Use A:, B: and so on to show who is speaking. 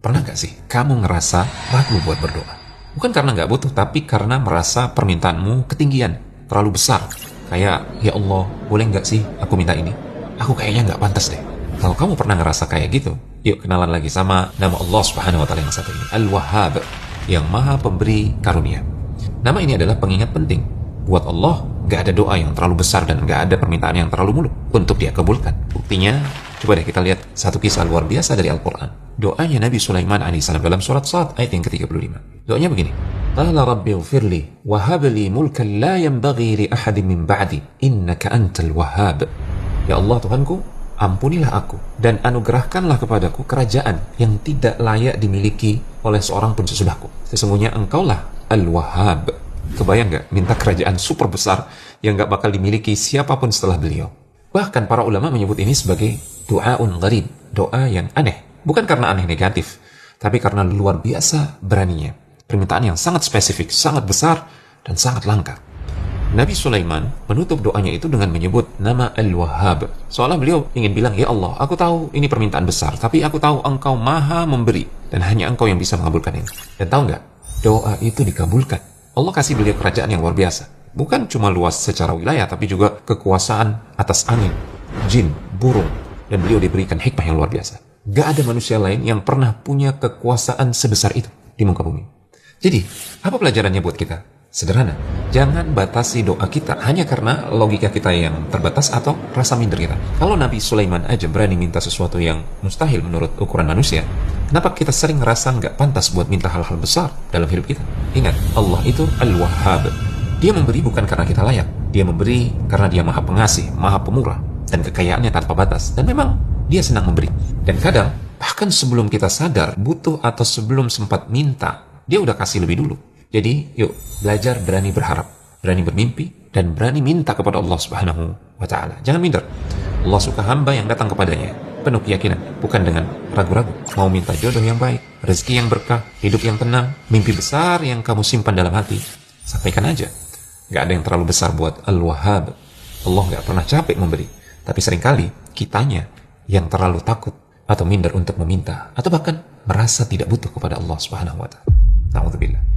A: Pernah gak sih kamu ngerasa ragu buat berdoa? Bukan karena gak butuh, tapi karena merasa permintaanmu ketinggian, terlalu besar. Kayak, ya Allah, boleh gak sih aku minta ini? Aku kayaknya gak pantas deh. Kalau kamu pernah ngerasa kayak gitu, yuk kenalan lagi sama nama Allah Subhanahu wa Ta'ala yang satu ini, Al-Wahhab, yang Maha Pemberi Karunia. Nama ini adalah pengingat penting. Buat Allah, gak ada doa yang terlalu besar dan gak ada permintaan yang terlalu muluk untuk dia kabulkan. Buktinya, coba deh kita lihat satu kisah luar biasa dari Al-Quran. Doanya Nabi Sulaiman alaihissalam dalam surat Sad ayat yang ke-35. Doanya begini. Qala rabbi ighfirli wa hab li mulkan la yanbaghi li ahadin min ba'di innaka antal wahhab. Ya Allah Tuhanku, ampunilah aku dan anugerahkanlah kepadaku kerajaan yang tidak layak dimiliki oleh seorang pun sesudahku. Sesungguhnya engkaulah Al-Wahhab. Kebayang gak minta kerajaan super besar yang gak bakal dimiliki siapapun setelah beliau? Bahkan para ulama menyebut ini sebagai du'aun gharib, doa yang aneh. Bukan karena aneh negatif, tapi karena luar biasa beraninya. Permintaan yang sangat spesifik, sangat besar, dan sangat langka. Nabi Sulaiman menutup doanya itu dengan menyebut nama Al-Wahhab. Seolah beliau ingin bilang, ya Allah, aku tahu ini permintaan besar, tapi aku tahu engkau maha memberi, dan hanya engkau yang bisa mengabulkan ini. Dan tahu nggak? Doa itu dikabulkan. Allah kasih beliau kerajaan yang luar biasa. Bukan cuma luas secara wilayah, tapi juga kekuasaan atas angin, jin, burung, dan beliau diberikan hikmah yang luar biasa. Gak ada manusia lain yang pernah punya kekuasaan sebesar itu di muka bumi. Jadi, apa pelajarannya buat kita? Sederhana, jangan batasi doa kita hanya karena logika kita yang terbatas atau rasa minder kita. Kalau Nabi Sulaiman aja berani minta sesuatu yang mustahil menurut ukuran manusia, kenapa kita sering ngerasa nggak pantas buat minta hal-hal besar dalam hidup kita? Ingat, Allah itu Al-Wahhab. Dia memberi bukan karena kita layak. Dia memberi karena dia maha pengasih, maha pemurah, dan kekayaannya tanpa batas. Dan memang dia senang memberi. Dan kadang, bahkan sebelum kita sadar butuh atau sebelum sempat minta, dia udah kasih lebih dulu. Jadi, yuk belajar berani berharap, berani bermimpi, dan berani minta kepada Allah Subhanahu wa Ta'ala. Jangan minder. Allah suka hamba yang datang kepadanya penuh keyakinan, bukan dengan ragu-ragu. Mau minta jodoh yang baik, rezeki yang berkah, hidup yang tenang, mimpi besar yang kamu simpan dalam hati, sampaikan aja. Gak ada yang terlalu besar buat Al-Wahhab. Allah gak pernah capek memberi, tapi seringkali kitanya yang terlalu takut atau minder untuk meminta, atau bahkan merasa tidak butuh kepada Allah Subhanahu wa Ta'ala. Na'udzubillah.